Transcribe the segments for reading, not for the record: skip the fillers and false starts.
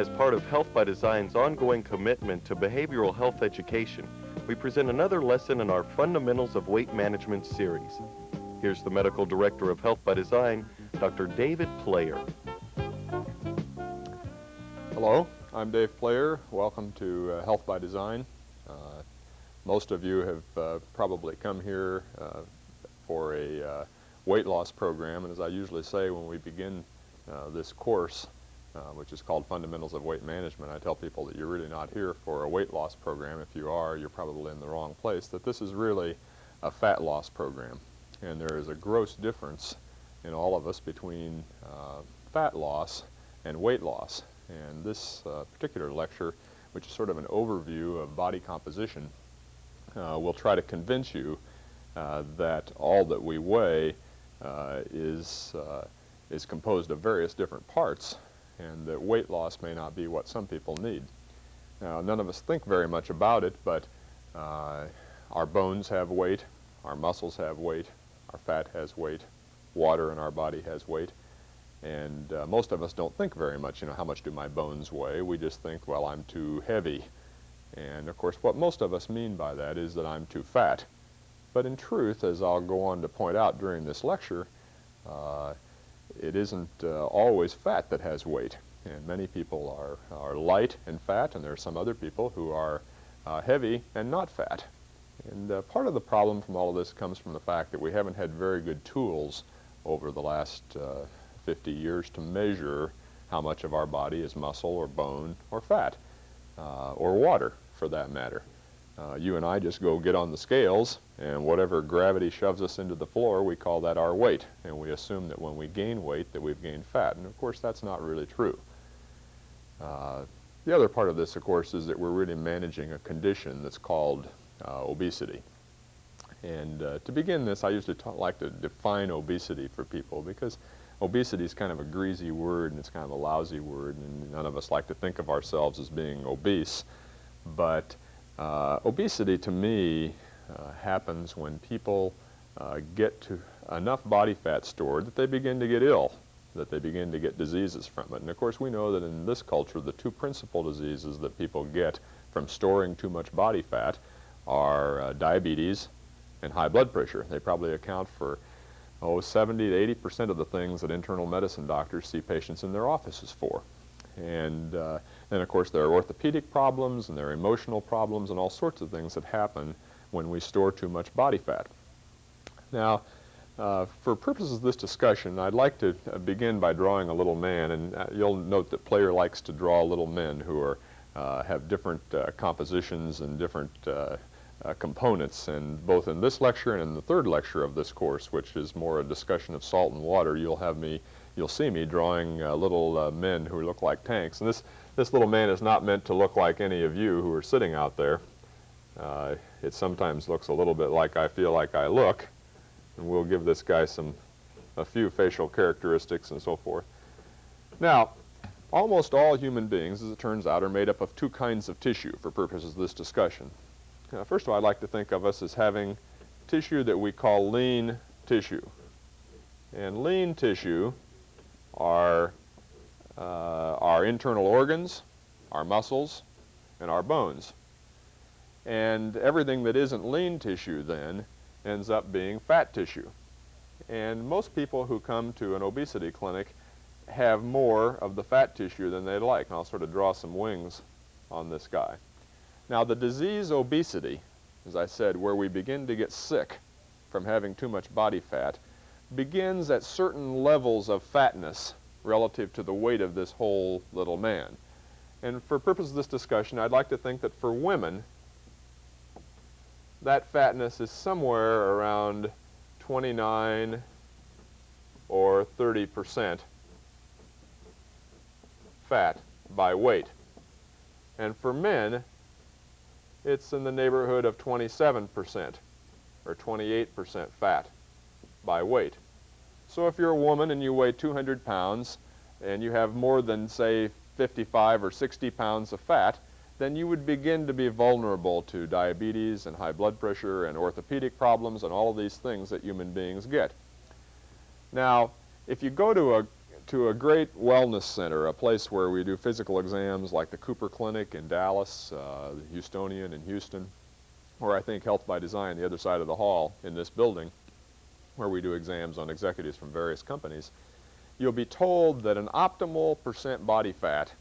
As part of Health by Design's ongoing commitment to behavioral health education, we present another lesson in our Fundamentals of Weight Management series. Here's the Medical Director of Health by Design, Dr. David Player. Hello, I'm Dave Player. Welcome to Health by Design. Most of you have probably come here for a weight loss program, and as I usually say when we begin this course, which is called Fundamentals of Weight Management, I tell people that you're really not here for a weight loss program. If you are, you're probably in the wrong place, that this is really a fat loss program. And there is a gross difference in all of us between fat loss and weight loss. And this particular lecture, which is sort of an overview of body composition, will try to convince you that all that we weigh is composed of various different parts, and that weight loss may not be what some people need. Now, none of us think very much about it, but our bones have weight, our muscles have weight, our fat has weight, water in our body has weight, and most of us don't think very much, how much do my bones weigh? We just think, well, I'm too heavy. And of course, what most of us mean by that is that I'm too fat. But in truth, as I'll go on to point out during this lecture, it isn't always fat that has weight. And many people are light and fat, and there are some other people who are heavy and not fat. And part of the problem from all of this comes from the fact that we haven't had very good tools over the last 50 years to measure how much of our body is muscle or bone or fat, or water for that matter. You and I just go get on the scales, and whatever gravity shoves us into the floor, we call that our weight. And we assume that when we gain weight that we've gained fat. And of course that's not really true. The other part of this, of course, is that we're really managing a condition that's called obesity. And to begin this, I usually like to define obesity for people, because obesity is kind of a greasy word, and it's kind of a lousy word, and none of us like to think of ourselves as being obese. But obesity, to me, happens when people get to enough body fat stored that they begin to get ill, that they begin to get diseases from it. And of course, we know that in this culture, the two principal diseases that people get from storing too much body fat are diabetes and high blood pressure. They probably account for 70 to 80% of the things that internal medicine doctors see patients in their offices for. And then, of course, there are orthopedic problems, and there are emotional problems, and all sorts of things that happen when we store too much body fat. Now, for purposes of this discussion, I'd like to begin by drawing a little man, and you'll note that Player likes to draw little men who have different compositions and different components. And both in this lecture and in the third lecture of this course, which is more a discussion of salt and water, you'll see me drawing little men who look like tanks. And this little man is not meant to look like any of you who are sitting out there. It sometimes looks a little bit like I feel like I look, and we'll give this guy a few facial characteristics and so forth. Now, almost all human beings, as it turns out, are made up of two kinds of tissue for purposes of this discussion. Now, first of all, I'd like to think of us as having tissue that we call lean tissue. And lean tissue are our internal organs, our muscles, and our bones. And everything that isn't lean tissue then ends up being fat tissue. And most people who come to an obesity clinic have more of the fat tissue than they'd like. And I'll sort of draw some wings on this guy. Now, the disease obesity, as I said, where we begin to get sick from having too much body fat, begins at certain levels of fatness relative to the weight of this whole little man. And for purposes of this discussion, I'd like to think that for women, that fatness is somewhere around 29 or 30% fat by weight. And for men, it's in the neighborhood of 27% or 28% fat by weight. So if you're a woman and you weigh 200 pounds and you have more than, say, 55 or 60 pounds of fat, then you would begin to be vulnerable to diabetes and high blood pressure and orthopedic problems and all of these things that human beings get. Now, if you go to to a great wellness center, a place where we do physical exams like the Cooper Clinic in Dallas, the Houstonian in Houston, or I think Health by Design, the other side of the hall in this building, where we do exams on executives from various companies, you'll be told that an optimal percent body fat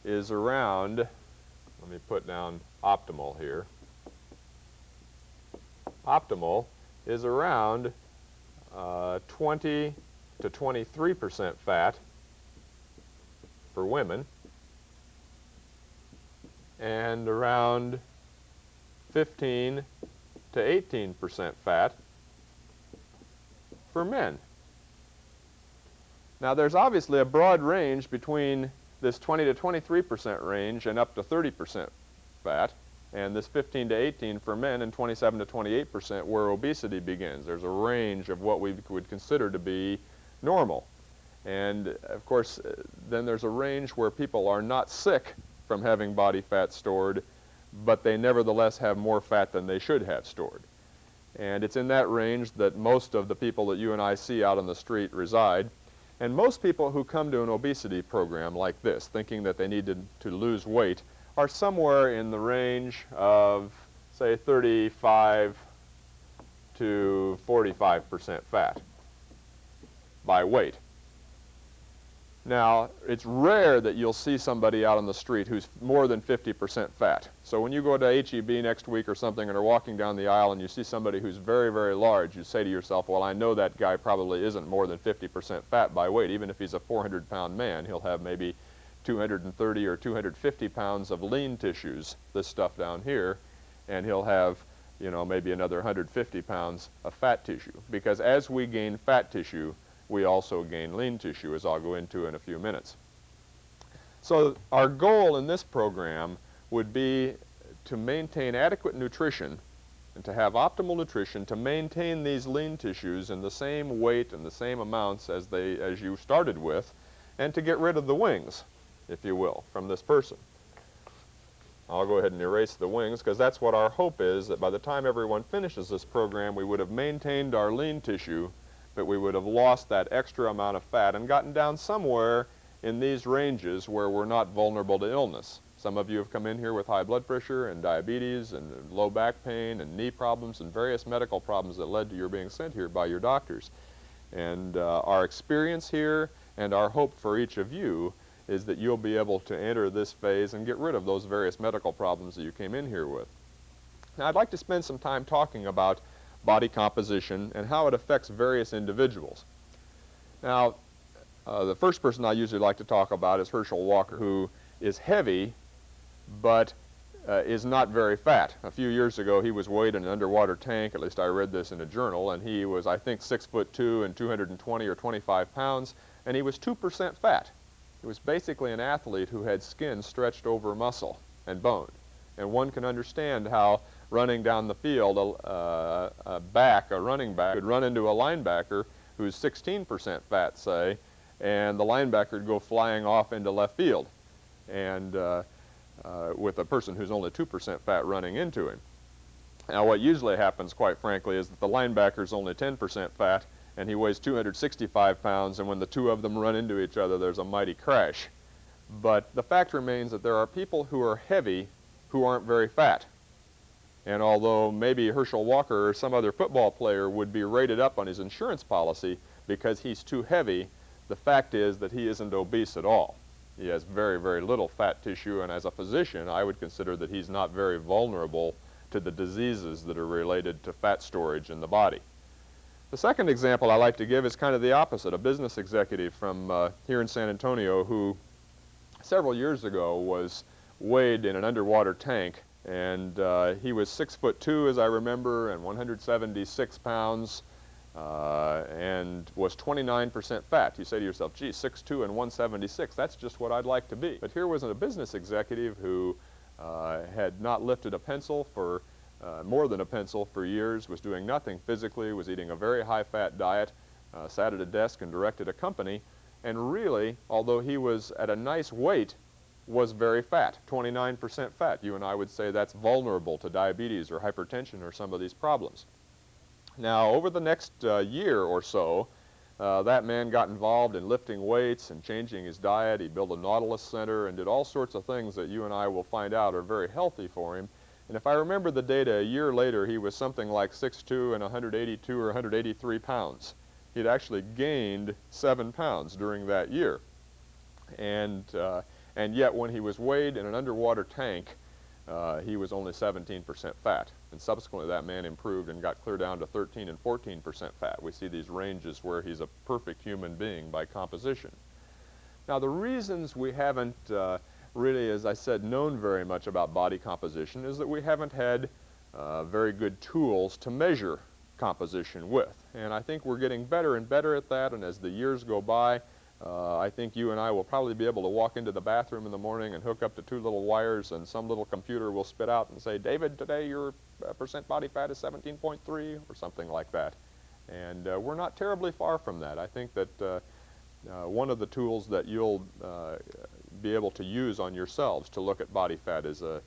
is around, let me put down optimal here, optimal is around 20 to 23% fat for women and around 15 to 18% fat for men. Now there's obviously a broad range between this 20 to 23% range and up to 30% fat, and this 15 to 18 for men and 27 to 28% where obesity begins. There's a range of what we would consider to be normal. And of course, then there's a range where people are not sick from having body fat stored, but they nevertheless have more fat than they should have stored. And it's in that range that most of the people that you and I see out on the street reside. And most people who come to an obesity program like this, thinking that they need to lose weight, are somewhere in the range of, say, 35 to 45% fat by weight. Now, it's rare that you'll see somebody out on the street who's more than 50% fat. So when you go to H-E-B next week or something and are walking down the aisle and you see somebody who's very, very large, you say to yourself, well, I know that guy probably isn't more than 50% fat by weight. Even if he's a 400-pound man, he'll have maybe 230 or 250 pounds of lean tissues, this stuff down here, and he'll have, you know, maybe another 150 pounds of fat tissue. Because as we gain fat tissue, we also gain lean tissue, as I'll go into in a few minutes. So our goal in this program would be to maintain adequate nutrition and to have optimal nutrition to maintain these lean tissues in the same weight and the same amounts as you started with, and to get rid of the wings, if you will, from this person. I'll go ahead and erase the wings, because that's what our hope is, that by the time everyone finishes this program, we would have maintained our lean tissue, but we would have lost that extra amount of fat and gotten down somewhere in these ranges where we're not vulnerable to illness. Some of you have come in here with high blood pressure and diabetes and low back pain and knee problems and various medical problems that led to your being sent here by your doctors. And our experience here and our hope for each of you is that you'll be able to enter this phase and get rid of those various medical problems that you came in here with. Now, I'd like to spend some time talking about body composition and how it affects various individuals. Now, the first person I usually like to talk about is Herschel Walker, who is heavy but is not very fat. A few years ago, he was weighed in an underwater tank, at least I read this in a journal, and he was, I think, 6'2" and 220 or 25 pounds, and he was 2% fat. He was basically an athlete who had skin stretched over muscle and bone. And one can understand how running down the field, a running back, could run into a linebacker who's 16% fat, say, and the linebacker would go flying off into left field, and with a person who's only 2% fat running into him. Now, what usually happens, quite frankly, is that the linebacker's only 10% fat, and he weighs 265 pounds, and when the two of them run into each other, there's a mighty crash. But the fact remains that there are people who are heavy who aren't very fat. And although maybe Herschel Walker or some other football player would be rated up on his insurance policy because he's too heavy, the fact is that he isn't obese at all. He has very, very little fat tissue, and as a physician, I would consider that he's not very vulnerable to the diseases that are related to fat storage in the body. The second example I like to give is kind of the opposite, a business executive from here in San Antonio who several years ago was weighed in an underwater tank, and he was 6'2", as I remember, and 176 pounds, and was 29% fat. You say to yourself, gee, 6'2" and 176, that's just what I'd like to be. But here was a business executive who had not lifted a pencil for more than a pencil for years, was doing nothing physically, was eating a very high-fat diet, sat at a desk and directed a company, and really, although he was at a nice weight, was very fat, 29% fat. You and I would say that's vulnerable to diabetes or hypertension or some of these problems. Now, over the next year or so, that man got involved in lifting weights and changing his diet. He built a Nautilus Center and did all sorts of things that you and I will find out are very healthy for him. And if I remember the data, a year later he was something like 6'2" and 182 or 183 pounds. He'd actually gained 7 pounds during that year. And yet when he was weighed in an underwater tank, he was only 17% fat. And subsequently that man improved and got clear down to 13 and 14% fat. We see these ranges where he's a perfect human being by composition. Now the reasons we haven't really, as I said, known very much about body composition is that we haven't had very good tools to measure composition with. And I think we're getting better and better at that, and as the years go by, I think you and I will probably be able to walk into the bathroom in the morning and hook up to 2 little wires, and some little computer will spit out and say, David, today your percent body fat is 17.3 or something like that. And we're not terribly far from that. I think that one of the tools that you'll be able to use on yourselves to look at body fat is a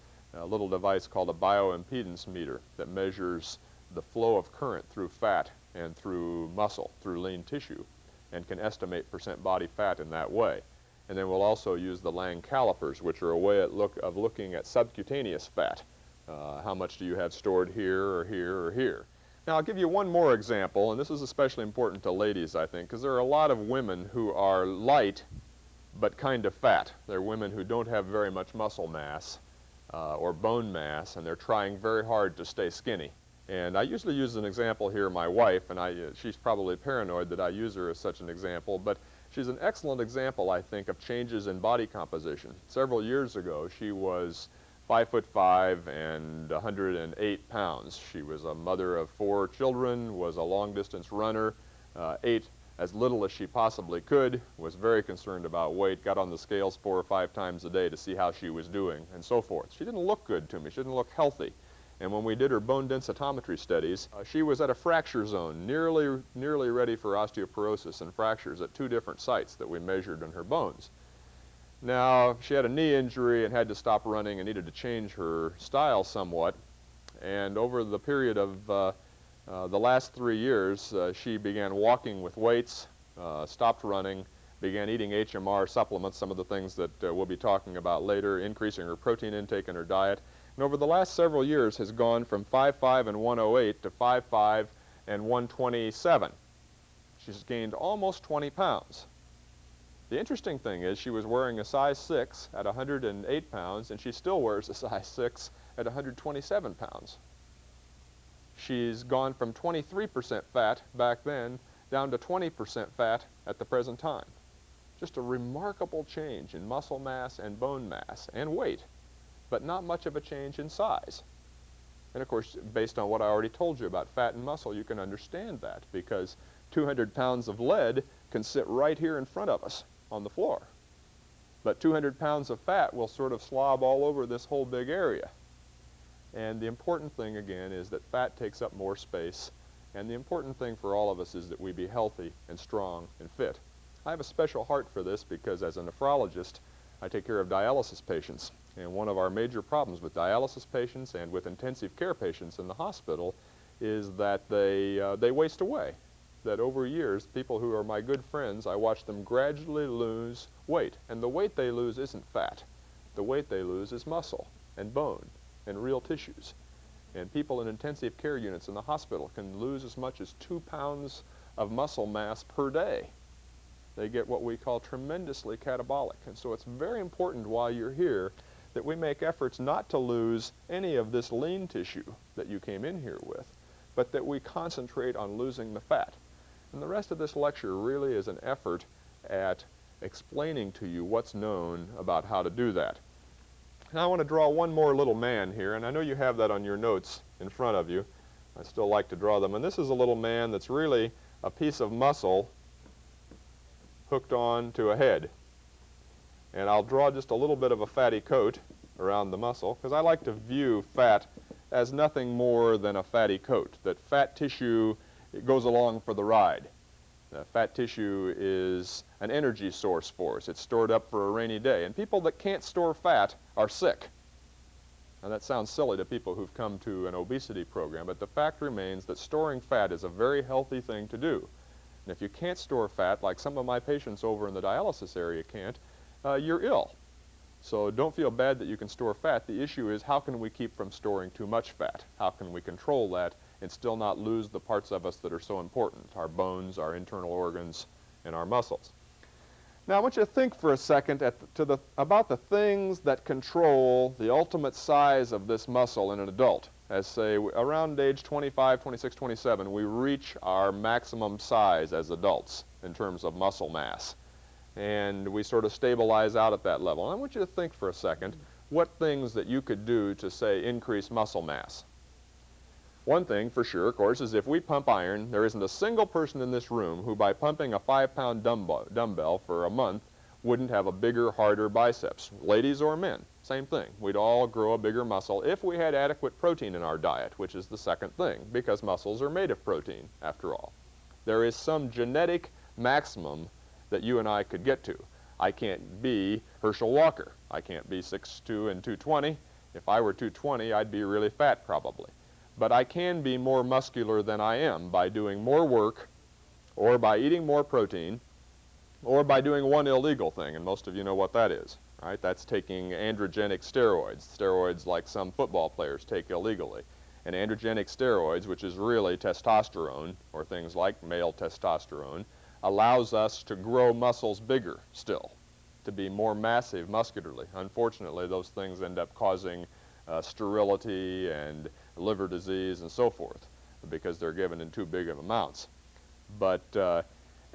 little device called a bioimpedance meter that measures the flow of current through fat and through muscle, through lean tissue, and can estimate percent body fat in that way. And then we'll also use the Lang calipers, which are a way of looking at subcutaneous fat. How much do you have stored here or here or here? Now I'll give you one more example, and this is especially important to ladies, I think, because there are a lot of women who are light but kind of fat. They're women who don't have very much muscle mass or bone mass, and they're trying very hard to stay skinny. And I usually use an example here, my wife, and she's probably paranoid that I use her as such an example, but she's an excellent example, I think, of changes in body composition. Several years ago, she was 5'5" and 108 pounds. She was a mother of 4 children, was a long-distance runner, ate as little as she possibly could, was very concerned about weight, got on the scales 4 or 5 times a day to see how she was doing, and so forth. She didn't look good to me. She didn't look healthy. And when we did her bone densitometry studies, she was at a fracture zone, nearly ready for osteoporosis and fractures at 2 different sites that we measured in her bones. Now, she had a knee injury and had to stop running and needed to change her style somewhat. And over the period of the last 3 years, she began walking with weights, stopped running, began eating HMR supplements, some of the things that we'll be talking about later, increasing her protein intake in her diet. And over the last several years has gone from 5'5" and 108 to 5'5" and 127. She's gained almost 20 pounds. The interesting thing is she was wearing a size 6 at 108 pounds, and she still wears a size 6 at 127 pounds. She's gone from 23% fat back then down to 20% fat at the present time. Just a remarkable change in muscle mass and bone mass and weight, but not much of a change in size. And of course, based on what I already told you about fat and muscle, you can understand that, because 200 pounds of lead can sit right here in front of us on the floor. But 200 pounds of fat will sort of slob all over this whole big area. And the important thing, again, is that fat takes up more space, and the important thing for all of us is that we be healthy and strong and fit. I have a special heart for this because as a nephrologist, I take care of dialysis patients. And one of our major problems with dialysis patients and with intensive care patients in the hospital is that they waste away. That over years, people who are my good friends, I watch them gradually lose weight. And the weight they lose isn't fat. The weight they lose is muscle and bone and real tissues. And people in intensive care units in the hospital can lose as much as 2 pounds of muscle mass per day. They get what we call tremendously catabolic. And so it's very important while you're here that we make efforts not to lose any of this lean tissue that you came in here with, but that we concentrate on losing the fat. And the rest of this lecture really is an effort at explaining to you what's known about how to do that. Now I want to draw one more little man here, and I know you have that on your notes in front of you. I still like to draw them. And this is a little man that's really a piece of muscle hooked on to a head. And I'll draw just a little bit of a fatty coat around the muscle, because I like to view fat as nothing more than a fatty coat, that fat tissue goes along for the ride. Fat tissue is an energy source for us. It's stored up for a rainy day. And people that can't store fat are sick. Now that sounds silly to people who've come to an obesity program, but the fact remains that storing fat is a very healthy thing to do. And if you can't store fat, like some of my patients over in the dialysis area can't, you're ill. So don't feel bad that you can store fat. The issue is, how can we keep from storing too much fat? How can we control that and still not lose the parts of us that are so important, our bones, our internal organs, and our muscles? Now I want you to think for a second about the things that control the ultimate size of this muscle in an adult. As say, around age 25, 26, 27, we reach our maximum size as adults in terms of muscle mass. And we sort of stabilize out at that level. And I want you to think for a second what things that you could do to, say, increase muscle mass. One thing for sure, of course, is if we pump iron, there isn't a single person in this room who by pumping a 5-pound dumbbell for a month wouldn't have a bigger, harder biceps. Ladies or men, same thing. We'd all grow a bigger muscle if we had adequate protein in our diet, which is the second thing, because muscles are made of protein, after all. There is some genetic maximum that you and I could get to. I can't be Herschel Walker. I can't be 6'2" and 220. If I were 220, I'd be really fat probably. But I can be more muscular than I am by doing more work, or by eating more protein, or by doing one illegal thing, and most of you know what that is, right? That's taking androgenic steroids, steroids like some football players take illegally. And androgenic steroids, which is really testosterone, or things like male testosterone, allows us to grow muscles bigger still, to be more massive muscularly. Unfortunately, those things end up causing sterility and liver disease and so forth because they're given in too big of amounts. But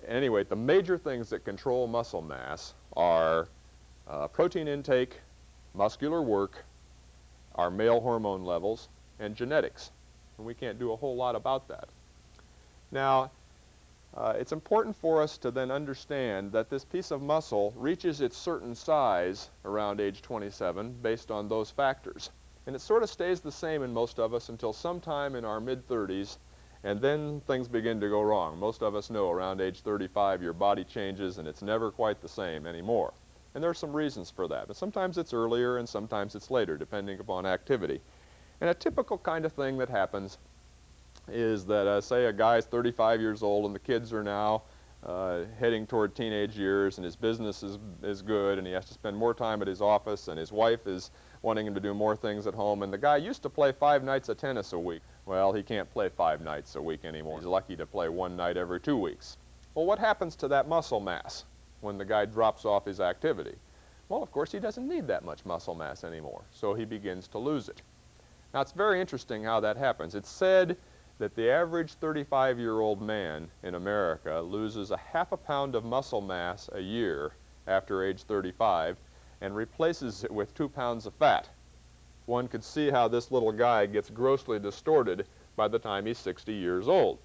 anyway, the major things that control muscle mass are protein intake, muscular work, our male hormone levels, and genetics. And we can't do a whole lot about that. Now, it's important for us to then understand that this piece of muscle reaches its certain size around age 27 based on those factors. And it sort of stays the same in most of us until sometime in our mid-30s, and then things begin to go wrong. Most of us know around age 35 your body changes and it's never quite the same anymore. And there are some reasons for that. But sometimes it's earlier and sometimes it's later, depending upon activity. And a typical kind of thing that happens is that, say, a guy's 35 years old and the kids are now heading toward teenage years, and his business is good, and he has to spend more time at his office, and his wife is wanting him to do more things at home, and the guy used to play 5 nights of tennis a week. Well, he can't play 5 nights a week anymore. He's lucky to play 1 night every 2 weeks. Well, what happens to that muscle mass when the guy drops off his activity? Well, of course, he doesn't need that much muscle mass anymore, so he begins to lose it. Now, it's very interesting how that happens. It's said that the average 35-year-old man in America loses a ½ a pound of muscle mass a year after age 35 and replaces it with 2 pounds of fat. One could see how this little guy gets grossly distorted by the time he's 60 years old.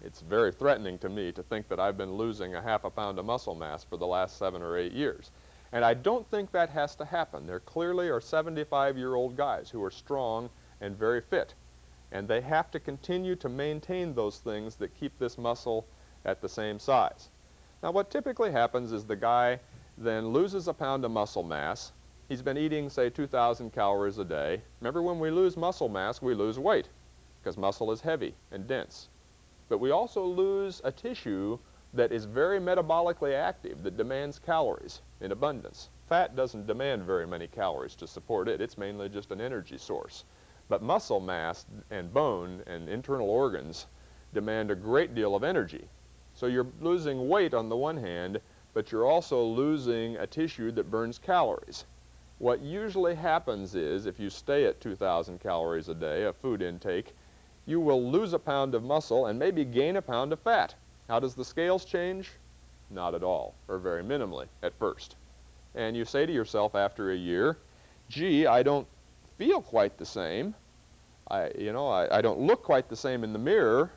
It's very threatening to me to think that I've been losing a ½ a pound of muscle mass for the last 7 or 8 years. And I don't think that has to happen. There clearly are 75-year-old guys who are strong and very fit. And they have to continue to maintain those things that keep this muscle at the same size. Now, what typically happens is the guy then loses a pound of muscle mass. He's been eating, say, 2,000 calories a day. Remember, when we lose muscle mass, we lose weight because muscle is heavy and dense. But we also lose a tissue that is very metabolically active, that demands calories in abundance. Fat doesn't demand very many calories to support it. It's mainly just an energy source. But muscle mass and bone and internal organs demand a great deal of energy. So you're losing weight on the one hand, but you're also losing a tissue that burns calories. What usually happens is, if you stay at 2,000 calories a day of food intake, you will lose a pound of muscle and maybe gain a pound of fat. How does the scales change? Not at all, or very minimally at first. And you say to yourself after a year, gee, I don't feel quite the same. I don't look quite the same in the mirror,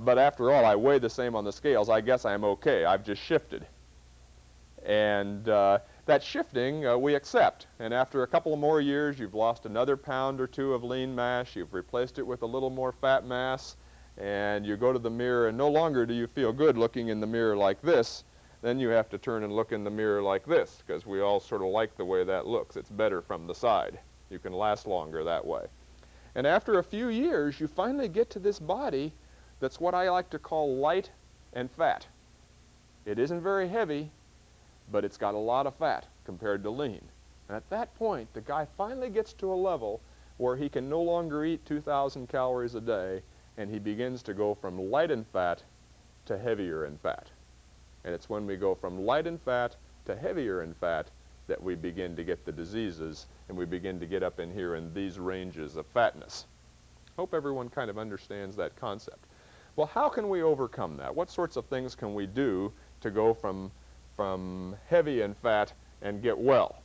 but after all, I weigh the same on the scales. I guess I'm okay. I've just shifted. And that shifting we accept. And after a couple of more years, you've lost another pound or 2 of lean mass. You've replaced it with a little more fat mass. And you go to the mirror, and no longer do you feel good looking in the mirror like this. Then you have to turn and look in the mirror like this, because we all sort of like the way that looks. It's better from the side. You can last longer that way. And after a few years, you finally get to this body that's what I like to call light and fat. It isn't very heavy, but it's got a lot of fat compared to lean. And at that point, the guy finally gets to a level where he can no longer eat 2,000 calories a day, and he begins to go from light in fat to heavier in fat. And it's when we go from light in fat to heavier in fat that we begin to get the diseases, and we begin to get up in here in these ranges of fatness. Hope everyone kind of understands that concept. Well, how can we overcome that? What sorts of things can we do to go from heavy in fat and get well?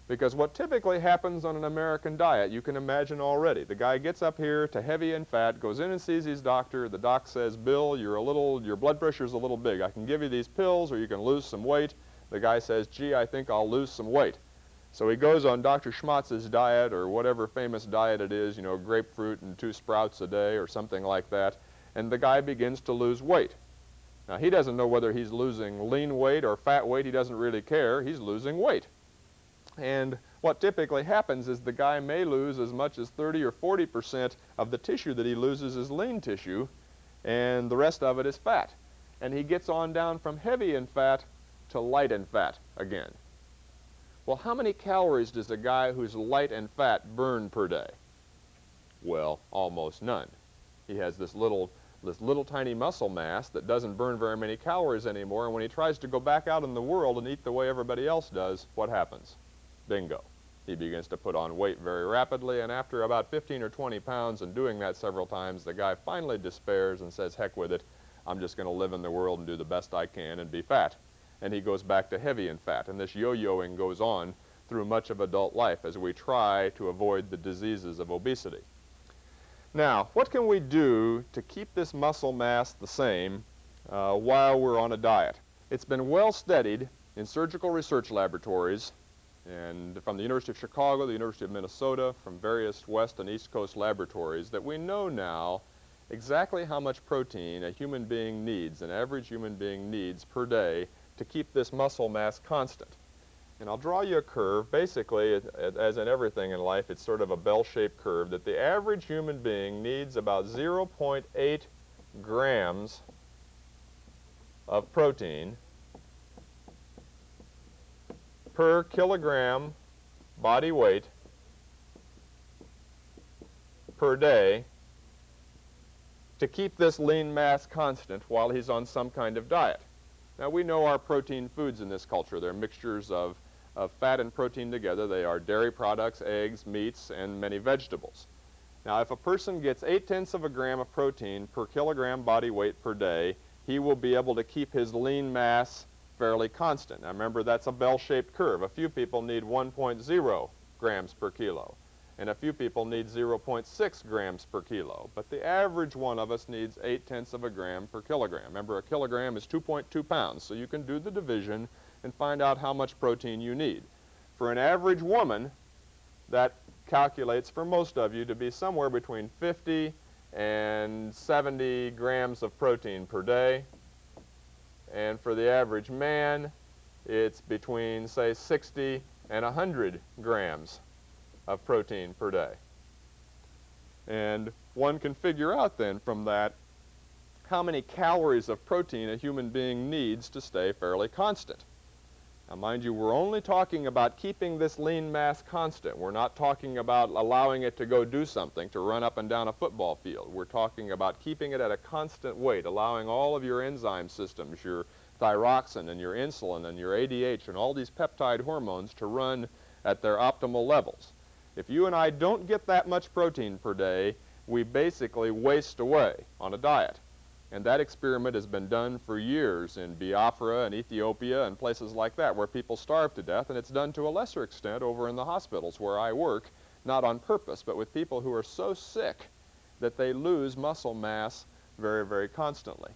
Because what typically happens on an American diet, you can imagine already. The guy gets up here to heavy in fat, goes in and sees his doctor. The doc says, Bill, your blood pressure's a little big. I can give you these pills or you can lose some weight. The guy says, gee, I think I'll lose some weight. So he goes on Dr. Schmatz's diet or whatever famous diet it is, you know, grapefruit and 2 sprouts a day or something like that, and the guy begins to lose weight. Now, he doesn't know whether he's losing lean weight or fat weight. He doesn't really care. He's losing weight. And what typically happens is the guy may lose as much as 30 or 40% of the tissue that he loses is lean tissue, and the rest of it is fat. And he gets on down from heavy in fat to light in fat again. Well, how many calories does a guy who's light in fat burn per day? Well, almost none. He has this little tiny muscle mass that doesn't burn very many calories anymore, and when he tries to go back out in the world and eat the way everybody else does, what happens? Bingo. He begins to put on weight very rapidly, and after about 15 or 20 pounds and doing that several times, the guy finally despairs and says, heck with it, I'm just going to live in the world and do the best I can and be fat. And he goes back to heavy in fat, and this yo-yoing goes on through much of adult life as we try to avoid the diseases of obesity. Now, what can we do to keep this muscle mass the same while we're on a diet? It's been well studied in surgical research laboratories, and from the University of Chicago, the University of Minnesota, from various West and East Coast laboratories, that we know now exactly how much protein a human being needs, an average human being needs per day to keep this muscle mass constant. And I'll draw you a curve. Basically, as in everything in life, it's sort of a bell-shaped curve that the average human being needs about 0.8 grams of protein per kilogram body weight per day to keep this lean mass constant while he's on some kind of diet. Now, we know our protein foods in this culture. They're mixtures of fat and protein together. They are dairy products, eggs, meats, and many vegetables. Now, if a person gets 0.8 of a gram of protein per kilogram body weight per day, he will be able to keep his lean mass fairly constant. Now, remember, that's a bell-shaped curve. A few people need 1.0 grams per kilo, and a few people need 0.6 grams per kilo. But the average one of us needs 0.8 of a gram per kilogram. Remember, a kilogram is 2.2 pounds, so you can do the division and find out how much protein you need. For an average woman, that calculates for most of you to be somewhere between 50 and 70 grams of protein per day. And for the average man, it's between, say, 60 and 100 grams of protein per day. And one can figure out then from that how many calories of protein a human being needs to stay fairly constant. Now, mind you, we're only talking about keeping this lean mass constant. We're not talking about allowing it to go do something, to run up and down a football field. We're talking about keeping it at a constant weight, allowing all of your enzyme systems, your thyroxine and your insulin and your ADH and all these peptide hormones to run at their optimal levels. If you and I don't get that much protein per day, we basically waste away on a diet. And that experiment has been done for years in Biafra and Ethiopia and places like that where people starve to death, and it's done to a lesser extent over in the hospitals where I work, not on purpose, but with people who are so sick that they lose muscle mass very, very constantly.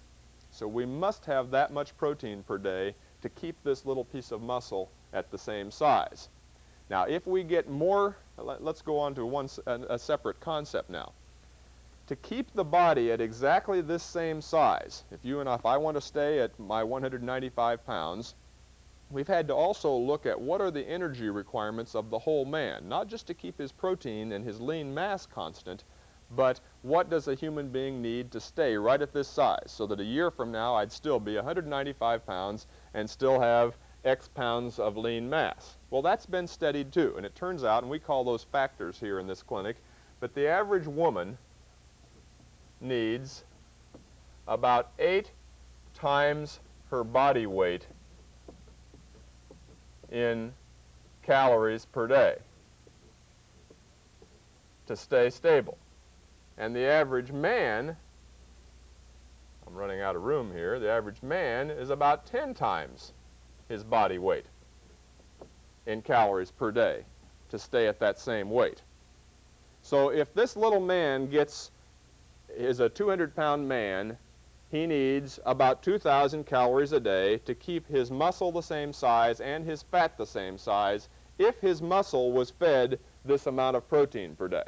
So we must have that much protein per day to keep this little piece of muscle at the same size. Now, if we get more, let's go on to a separate concept now. To keep the body at exactly this same size, if I want to stay at my 195 pounds, we've had to also look at what are the energy requirements of the whole man, not just to keep his protein and his lean mass constant, but what does a human being need to stay right at this size, so that a year from now I'd still be 195 pounds and still have X pounds of lean mass. Well, that's been studied too, and it turns out, and we call those factors here in this clinic, that the average woman needs about 8 times her body weight in calories per day to stay stable. And the average man, I'm running out of room here, the average man is about 10 times his body weight in calories per day to stay at that same weight. So if this little man is a 200-pound man, he needs about 2,000 calories a day to keep his muscle the same size and his fat the same size if his muscle was fed this amount of protein per day.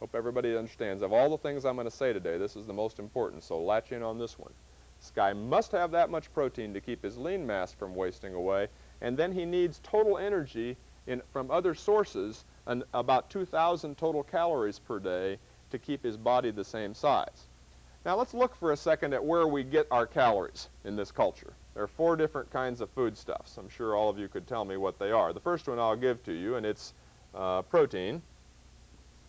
Hope everybody understands. Of all the things I'm going to say today, this is the most important, so latch in on this one. This guy must have that much protein to keep his lean mass from wasting away, and then he needs total energy from other sources, about 2,000 total calories per day to keep his body the same size. Now let's look for a second at where we get our calories in this culture. There are 4 different kinds of foodstuffs. I'm sure all of you could tell me what they are. The first one I'll give to you, and it's protein.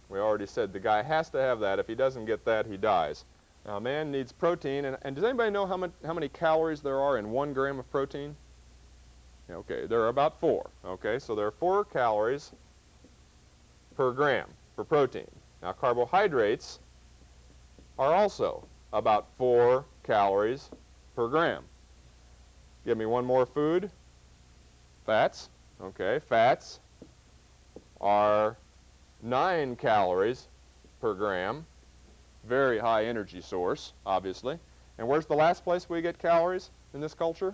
We already said the guy has to have that. If he doesn't get that, he dies. Now, a man needs protein, and does anybody know how many calories there are in 1 gram of protein? Okay, there are about 4. Okay, so there are 4 calories per gram for protein. Now, carbohydrates are also about 4 calories per gram. Give me one more food. Fats. Okay, fats are 9 calories per gram. Very high energy source, obviously. And where's the last place we get calories in this culture?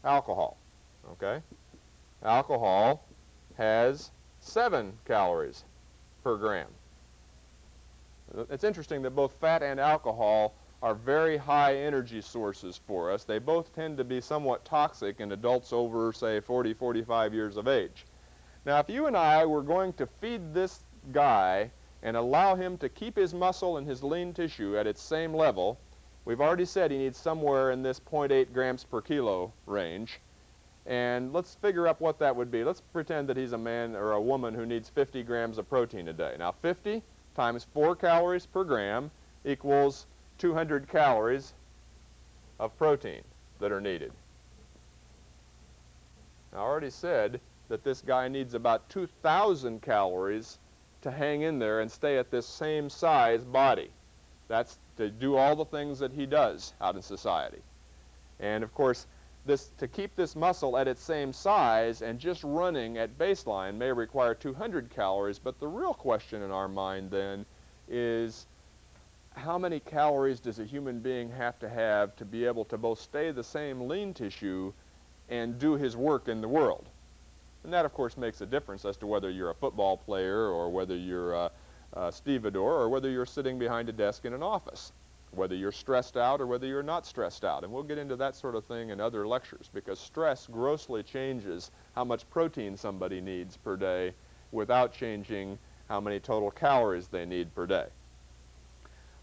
Alcohol. Okay? Alcohol has 7 calories per gram. It's interesting that both fat and alcohol are very high energy sources for us. They both tend to be somewhat toxic in adults over, say, 40, 45 years of age. Now, if you and I were going to feed this guy and allow him to keep his muscle and his lean tissue at its same level, we've already said he needs somewhere in this 0.8 grams per kilo range. And let's figure out what that would be. Let's pretend that he's a man or a woman who needs 50 grams of protein a day. Now, 50 times 4 calories per gram equals 200 calories of protein that are needed. Now, I already said that this guy needs about 2,000 calories to hang in there and stay at this same size body. That's to do all the things that he does out in society. And of course, to keep this muscle at its same size and just running at baseline may require 200 calories, but the real question in our mind then is how many calories does a human being have to be able to both stay the same lean tissue and do his work in the world? And that, of course, makes a difference as to whether you're a football player or whether you're a stevedore or whether you're sitting behind a desk in an office, whether you're stressed out or whether you're not stressed out. And we'll get into that sort of thing in other lectures, because stress grossly changes how much protein somebody needs per day without changing how many total calories they need per day.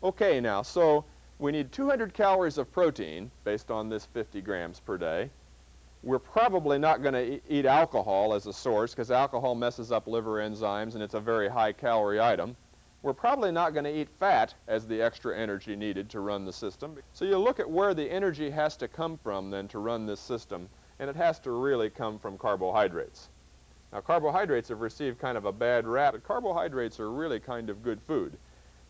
Okay, now, so we need 200 calories of protein based on this 50 grams per day. We're probably not going to eat alcohol as a source, because alcohol messes up liver enzymes and it's a very high calorie item. We're probably not going to eat fat as the extra energy needed to run the system. So you look at where the energy has to come from then to run this system, and it has to really come from carbohydrates. Now, carbohydrates have received kind of a bad rap, but carbohydrates are really kind of good food.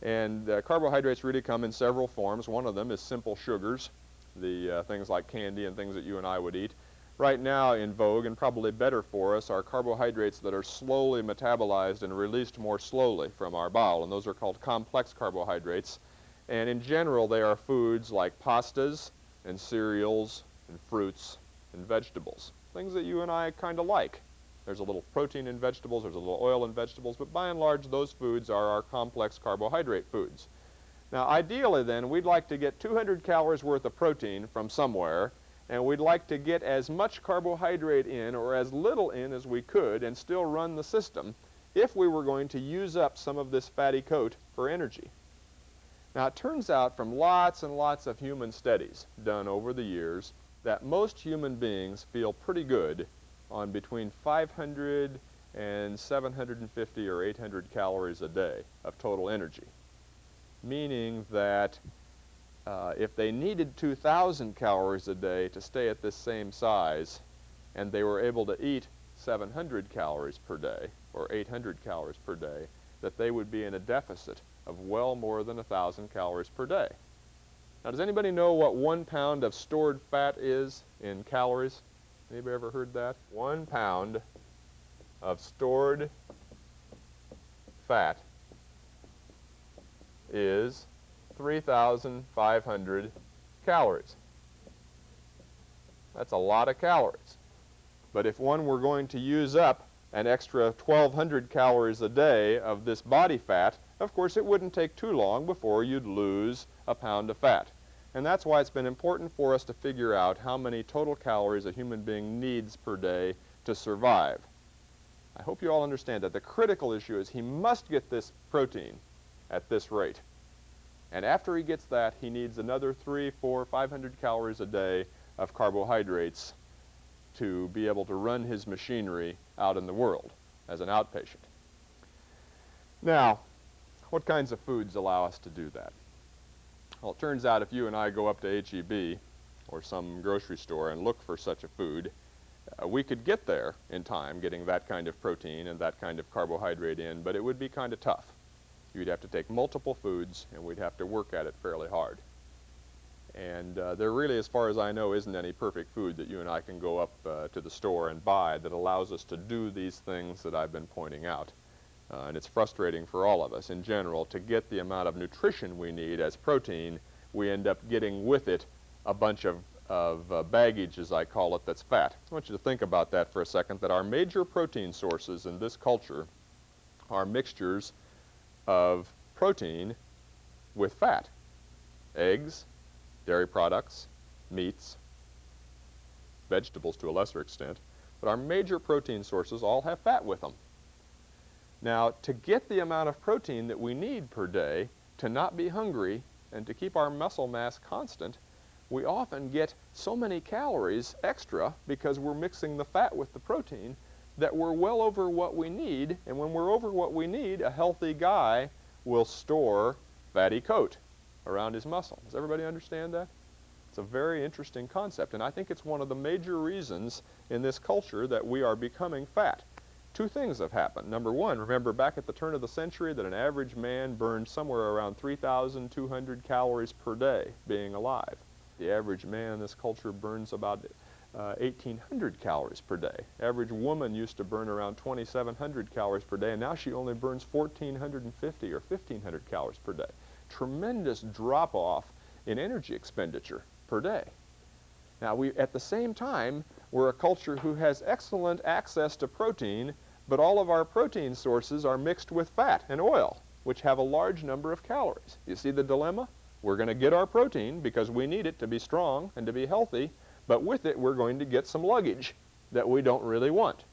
And carbohydrates really come in several forms. One of them is simple sugars, the things like candy and things that you and I would eat. Right now in vogue, and probably better for us, are carbohydrates that are slowly metabolized and released more slowly from our bowel, and those are called complex carbohydrates. And in general, they are foods like pastas and cereals and fruits and vegetables, things that you and I kind of like. There's a little protein in vegetables, there's a little oil in vegetables, but by and large, those foods are our complex carbohydrate foods. Now, ideally then, we'd like to get 200 calories worth of protein from somewhere, and we'd like to get as much carbohydrate in or as little in as we could and still run the system if we were going to use up some of this fatty coat for energy. Now, it turns out from lots and lots of human studies done over the years that most human beings feel pretty good on between 500 and 750 or 800 calories a day of total energy, meaning that if they needed 2,000 calories a day to stay at this same size, and they were able to eat 700 calories per day or 800 calories per day, that they would be in a deficit of well more than 1,000 calories per day. Now, does anybody know what 1 pound of stored fat is in calories? Anybody ever heard that? 1 pound of stored fat is 3,500 calories. That's a lot of calories. But if one were going to use up an extra 1,200 calories a day of this body fat, of course it wouldn't take too long before you'd lose a pound of fat. And that's why it's been important for us to figure out how many total calories a human being needs per day to survive. I hope you all understand that the critical issue is he must get this protein at this rate. And after he gets that, he needs another 300, 400, 500 calories a day of carbohydrates to be able to run his machinery out in the world as an outpatient. Now, what kinds of foods allow us to do that? Well, it turns out if you and I go up to H-E-B or some grocery store and look for such a food, we could get there in time getting that kind of protein and that kind of carbohydrate in, but it would be kind of tough. You'd have to take multiple foods and we'd have to work at it fairly hard. And there really, as far as I know, isn't any perfect food that you and I can go up to the store and buy that allows us to do these things that I've been pointing out. And it's frustrating for all of us in general to get the amount of nutrition we need as protein. We end up getting with it a bunch of baggage, as I call it, that's fat. I want you to think about that for a second, that our major protein sources in this culture are mixtures of protein with fat. Eggs, dairy products, meats, vegetables to a lesser extent, but our major protein sources all have fat with them. Now, to get the amount of protein that we need per day, to not be hungry, and to keep our muscle mass constant, we often get so many calories extra because we're mixing the fat with the protein that we're well over what we need, and when we're over what we need, a healthy guy will store fatty coat around his muscle. Does everybody understand that? It's a very interesting concept, and I think it's one of the major reasons in this culture that we are becoming fat. Two things have happened. Number one, remember back at the turn of the century that an average man burned somewhere around 3,200 calories per day being alive. The average man in this culture burns about 1,800 calories per day. Average woman used to burn around 2,700 calories per day, and now she only burns 1,450 or 1,500 calories per day. Tremendous drop-off in energy expenditure per day. Now, at the same time, we're a culture who has excellent access to protein, but all of our protein sources are mixed with fat and oil, which have a large number of calories. You see the dilemma? We're going to get our protein because we need it to be strong and to be healthy, but with it we're going to get some luggage that we don't really want.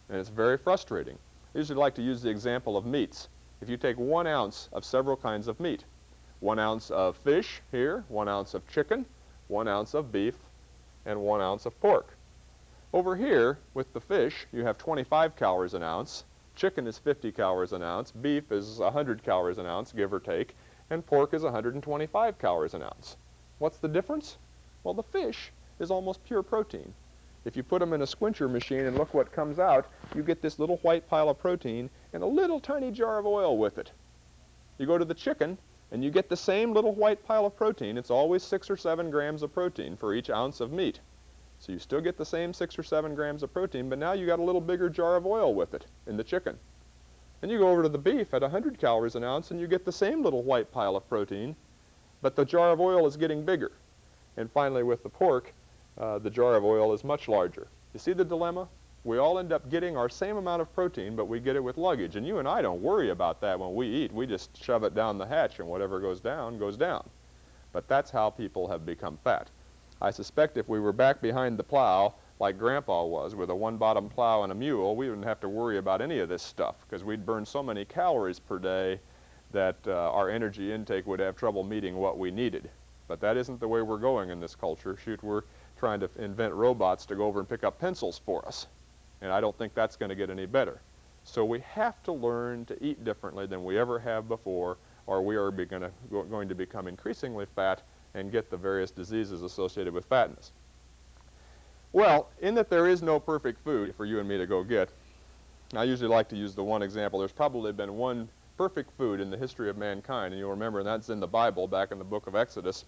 And it's very frustrating. I usually like to use the example of meats. If you take 1 ounce of several kinds of meat, 1 ounce of fish here, 1 ounce of chicken, 1 ounce of beef, and 1 ounce of pork. Over here, with the fish, you have 25 calories an ounce, chicken is 50 calories an ounce, beef is 100 calories an ounce, give or take, and pork is 125 calories an ounce. What's the difference? Well, the fish is almost pure protein. If you put them in a squincher machine and look what comes out, you get this little white pile of protein and a little tiny jar of oil with it. You go to the chicken and you get the same little white pile of protein. It's always 6 or 7 grams of protein for each ounce of meat. So you still get the same 6 or 7 grams of protein, but now you got a little bigger jar of oil with it in the chicken. Then you go over to the beef at 100 calories an ounce and you get the same little white pile of protein, but the jar of oil is getting bigger. And finally with the pork, the jar of oil is much larger. You see the dilemma? We all end up getting our same amount of protein, but we get it with luggage. And you and I don't worry about that when we eat. We just shove it down the hatch and whatever goes down, goes down. But that's how people have become fat. I suspect if we were back behind the plow, like Grandpa was, with a 1-bottom plow and a mule, we wouldn't have to worry about any of this stuff because we'd burn so many calories per day that our energy intake would have trouble meeting what we needed. But that isn't the way we're going in this culture. Shoot, we're trying to invent robots to go over and pick up pencils for us. And I don't think that's going to get any better. So we have to learn to eat differently than we ever have before, or we are going to become increasingly fat and get the various diseases associated with fatness. Well, in that there is no perfect food for you and me to go get, I usually like to use the one example. There's probably been one perfect food in the history of mankind, and you'll remember that's in the Bible, back in the book of Exodus.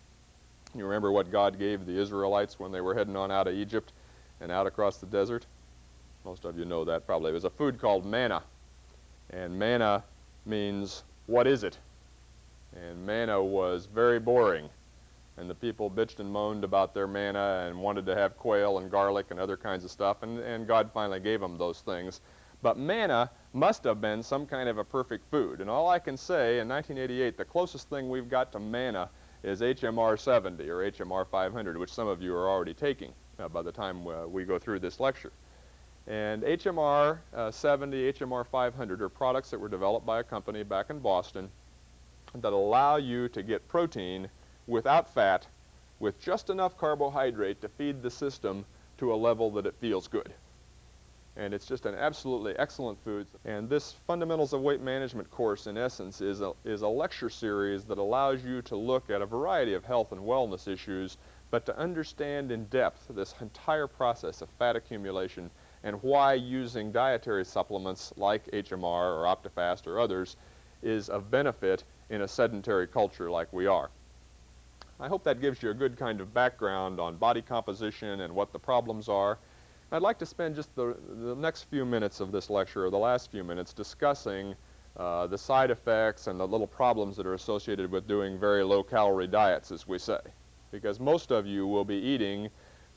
You remember what God gave the Israelites when they were heading on out of Egypt and out across the desert? Most of you know that probably. It was a food called manna. And manna means, what is it? And manna was very boring. And the people bitched and moaned about their manna and wanted to have quail and garlic and other kinds of stuff. And God finally gave them those things. But manna must have been some kind of a perfect food. And all I can say, in 1988, the closest thing we've got to manna is HMR 70 or HMR 500, which some of you are already taking by the time we go through this lecture. And HMR 70, HMR 500 are products that were developed by a company back in Boston that allow you to get protein without fat with just enough carbohydrate to feed the system to a level that it feels good. And it's just an absolutely excellent food. And this Fundamentals of Weight Management course, in essence, is a lecture series that allows you to look at a variety of health and wellness issues, but to understand in depth this entire process of fat accumulation and why using dietary supplements like HMR or OptiFast or others is of benefit in a sedentary culture like we are. I hope that gives you a good kind of background on body composition and what the problems are. I'd like to spend just the next few minutes of this lecture, or the last few minutes, discussing the side effects and the little problems that are associated with doing very low-calorie diets, as we say. Because most of you will be eating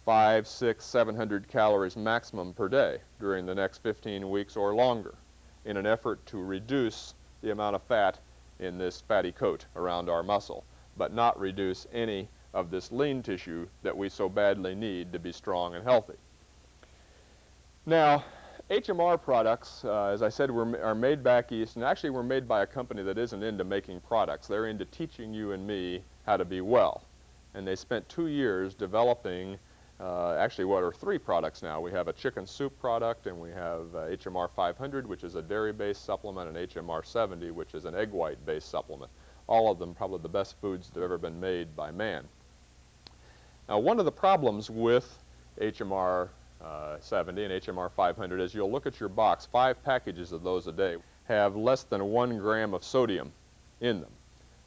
500, 600, 700 calories maximum per day during the next 15 weeks or longer in an effort to reduce the amount of fat in this fatty coat around our muscle, but not reduce any of this lean tissue that we so badly need to be strong and healthy. Now, HMR products, as I said, are made back east, and actually were made by a company that isn't into making products. They're into teaching you and me how to be well. And they spent 2 years developing actually what are 3 products now. We have a chicken soup product, and we have HMR 500, which is a dairy-based supplement, and HMR 70, which is an egg white-based supplement. All of them probably the best foods that have ever been made by man. Now, one of the problems with HMR 70 and HMR 500 is you'll look at your box, 5 packages of those a day have less than 1 gram of sodium in them.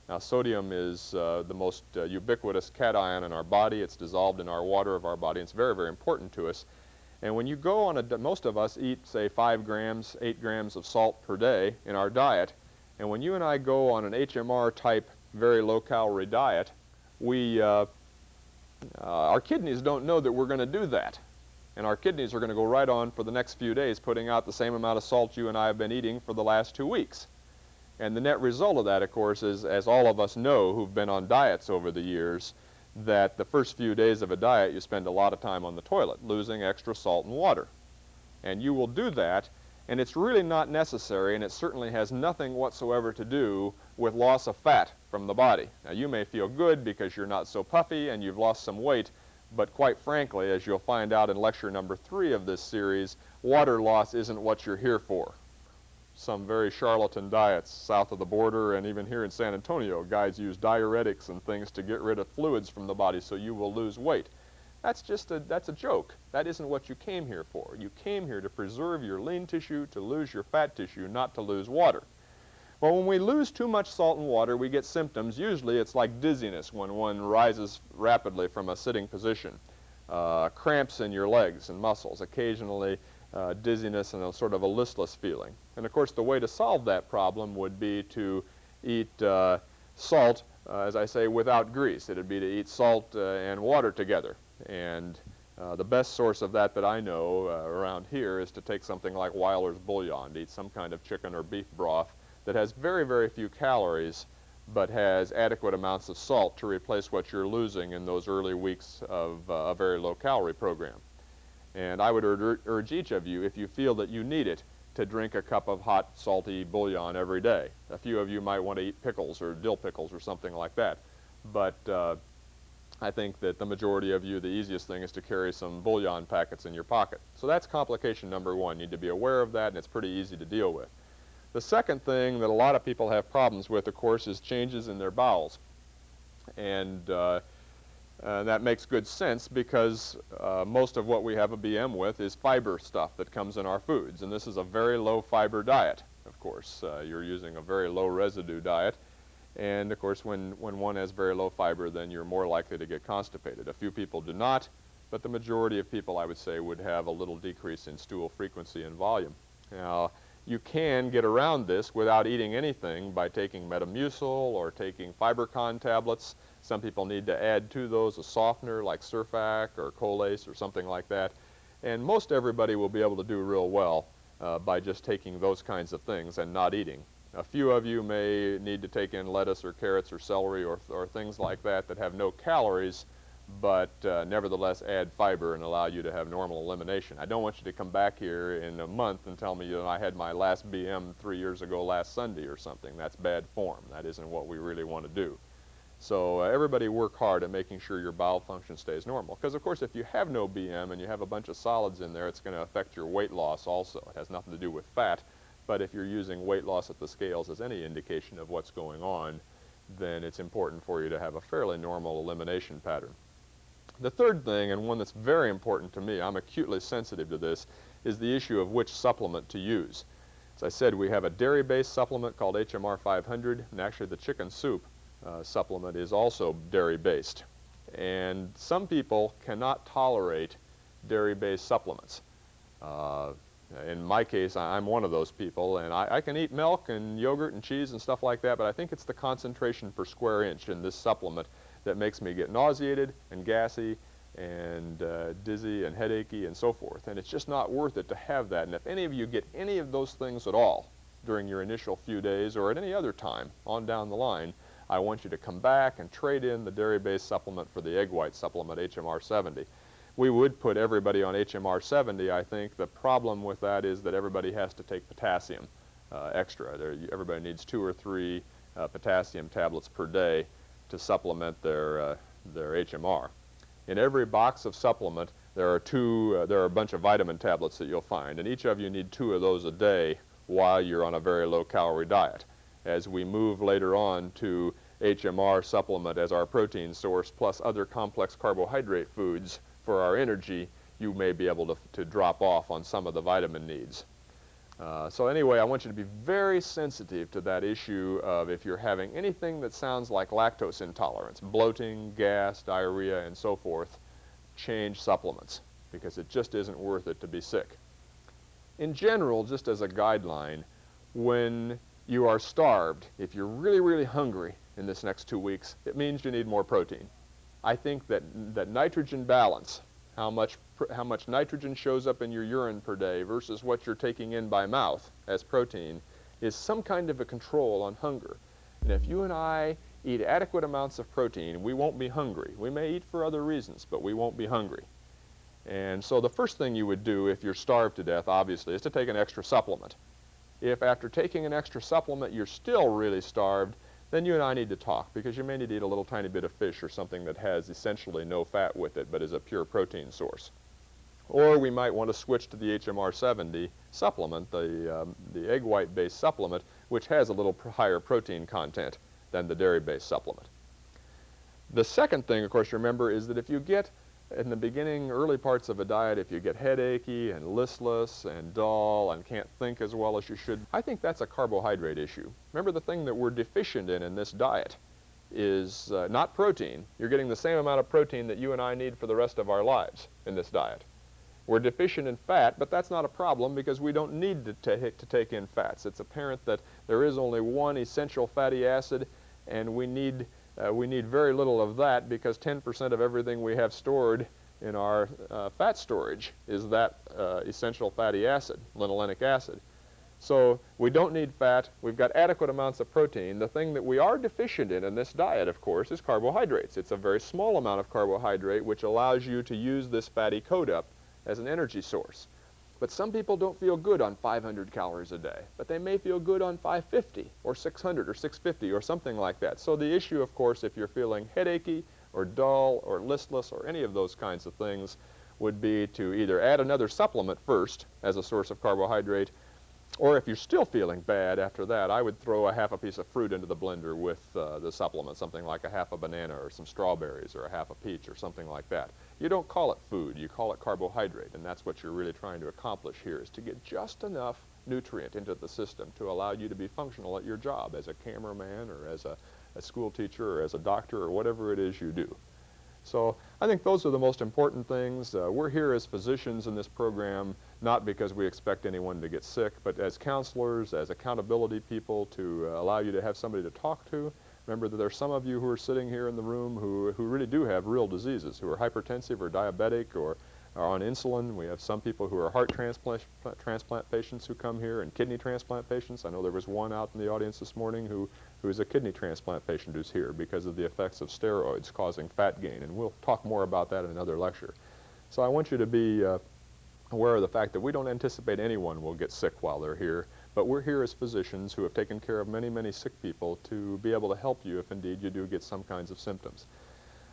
Now, sodium is the most ubiquitous cation in our body. It's dissolved in our water of our body. It's very, very important to us. And when you go on most of us eat, say, 5 grams, 8 grams of salt per day in our diet. And when you and I go on an HMR type, very low-calorie diet, our kidneys don't know that we're going to do that. And our kidneys are going to go right on for the next few days putting out the same amount of salt you and I have been eating for the last 2 weeks. And the net result of that, of course, is, as all of us know who've been on diets over the years, that the first few days of a diet you spend a lot of time on the toilet, losing extra salt and water. And you will do that, and it's really not necessary, and it certainly has nothing whatsoever to do with loss of fat from the body. Now, you may feel good because you're not so puffy and you've lost some weight, but quite frankly, as you'll find out in lecture number 3 of this series, water loss isn't what you're here for. Some very charlatan diets south of the border and even here in San Antonio, guys use diuretics and things to get rid of fluids from the body so you will lose weight. That's a joke. That isn't what you came here for. You came here to preserve your lean tissue, to lose your fat tissue, not to lose water. Well, when we lose too much salt and water, we get symptoms. Usually it's like dizziness when one rises rapidly from a sitting position, cramps in your legs and muscles, occasionally dizziness and a sort of a listless feeling. And of course, the way to solve that problem would be to eat salt, as I say, without grease. It would be to eat salt and water together. And the best source of that I know around here is to take something like Weiler's bouillon, to eat some kind of chicken or beef broth that has very, very few calories, but has adequate amounts of salt to replace what you're losing in those early weeks of a very low-calorie program. And I would urge each of you, if you feel that you need it, to drink a cup of hot, salty bouillon every day. A few of you might want to eat pickles or dill pickles or something like that. But I think that the majority of you, the easiest thing is to carry some bouillon packets in your pocket. So that's complication number one. You need to be aware of that, and it's pretty easy to deal with. The second thing that a lot of people have problems with, of course, is changes in their bowels. And that makes good sense because most of what we have a BM with is fiber stuff that comes in our foods. And this is a very low fiber diet, of course. You're using a very low residue diet. And of course, when one has very low fiber, then you're more likely to get constipated. A few people do not, but the majority of people, I would say, would have a little decrease in stool frequency and volume. Now, you can get around this without eating anything by taking Metamucil or taking FiberCon tablets. Some people need to add to those a softener like Surfac or Colace or something like that. And most everybody will be able to do real well by just taking those kinds of things and not eating. A few of you may need to take in lettuce or carrots or celery or things like that that have no calories, but nevertheless add fiber and allow you to have normal elimination. I don't want you to come back here in a month and tell me, you know, I had my last BM 3 years ago last Sunday or something. That's bad form. That isn't what we really want to do. So everybody work hard at making sure your bowel function stays normal. Because, of course, if you have no BM and you have a bunch of solids in there, it's going to affect your weight loss also. It has nothing to do with fat. But if you're using weight loss at the scales as any indication of what's going on, then it's important for you to have a fairly normal elimination pattern. The third thing, and one that's very important to me, I'm acutely sensitive to this, is the issue of which supplement to use. As I said, we have a dairy-based supplement called HMR 500, and actually the chicken soup supplement is also dairy-based. And some people cannot tolerate dairy-based supplements. In my case, I'm one of those people, and I can eat milk and yogurt and cheese and stuff like that, but I think it's the concentration per square inch in this supplement that makes me get nauseated and gassy and dizzy and headachy and so forth. And it's just not worth it to have that. And if any of you get any of those things at all during your initial few days or at any other time on down the line, I want you to come back and trade in the dairy-based supplement for the egg white supplement, HMR 70. We would put everybody on HMR 70. I think the problem with that is that everybody has to take potassium extra. Everybody needs 2 or 3 potassium tablets per day to supplement their HMR. In every box of supplement, there are a bunch of vitamin tablets that you'll find, and each of you need 2 of those a day while you're on a very low-calorie diet. As we move later on to HMR supplement as our protein source, plus other complex carbohydrate foods for our energy, you may be able to drop off on some of the vitamin needs. So anyway, I want you to be very sensitive to that issue of if you're having anything that sounds like lactose intolerance, bloating, gas, diarrhea, and so forth, change supplements, because it just isn't worth it to be sick. In general, just as a guideline, when you are starved, if you're really, really hungry in this next 2 weeks, it means you need more protein. I think that nitrogen balance, how much nitrogen shows up in your urine per day versus what you're taking in by mouth as protein, is some kind of a control on hunger. And if you and I eat adequate amounts of protein, we won't be hungry. We may eat for other reasons, but we won't be hungry. And so the first thing you would do if you're starved to death, obviously, is to take an extra supplement. If after taking an extra supplement you're still really starved, then you and I need to talk, because you may need to eat a little tiny bit of fish or something that has essentially no fat with it but is a pure protein source. Or we might want to switch to the HMR 70 supplement, the egg white-based supplement, which has a little higher protein content than the dairy-based supplement. The second thing, of course, remember, is that if you get, in the beginning, early parts of a diet, if you get headachy and listless and dull and can't think as well as you should, I think that's a carbohydrate issue. Remember, the thing that we're deficient in this diet is not protein. You're getting the same amount of protein that you and I need for the rest of our lives in this diet. We're deficient in fat, but that's not a problem because we don't need to take in fats. It's apparent that there is only one essential fatty acid, and we need very little of that because 10% of everything we have stored in our fat storage is that essential fatty acid, linolenic acid. So we don't need fat. We've got adequate amounts of protein. The thing that we are deficient in this diet, of course, is carbohydrates. It's a very small amount of carbohydrate which allows you to use this fatty coat up as an energy source. But some people don't feel good on 500 calories a day, but they may feel good on 550 or 600 or 650 or something like that. So the issue, of course, if you're feeling headachy or dull or listless or any of those kinds of things, would be to either add another supplement first as a source of carbohydrate, or if you're still feeling bad after that, I would throw a half a piece of fruit into the blender with the supplement, something like a half a banana or some strawberries or a half a peach or something like that. You don't call it food, you call it carbohydrate, and that's what you're really trying to accomplish here, is to get just enough nutrient into the system to allow you to be functional at your job as a cameraman or as a school teacher or as a doctor or whatever it is you do. So I think those are the most important things. We're here as physicians in this program, not because we expect anyone to get sick, but as counselors, as accountability people, to allow you to have somebody to talk to. Remember that there's some of you who are sitting here in the room who really do have real diseases, who are hypertensive or diabetic or are on insulin. We have some people who are heart transplant patients who come here, and kidney transplant patients. I know there was one out in the audience this morning who is a kidney transplant patient who's here because of the effects of steroids causing fat gain, and we'll talk more about that in another lecture. So I want you to be aware of the fact that we don't anticipate anyone will get sick while they're here, but we're here as physicians who have taken care of many, many sick people to be able to help you if indeed you do get some kinds of symptoms.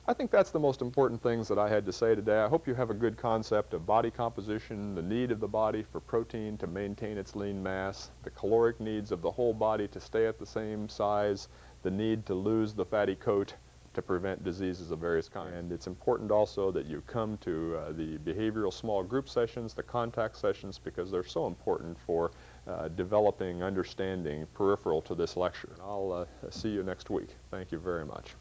I think that's the most important things that I had to say today. I hope you have a good concept of body composition, the need of the body for protein to maintain its lean mass, the caloric needs of the whole body to stay at the same size, the need to lose the fatty coat to prevent diseases of various kinds. And it's important also that you come to the behavioral small group sessions, the contact sessions, because they're so important for developing understanding peripheral to this lecture. I'll see you next week. Thank you very much.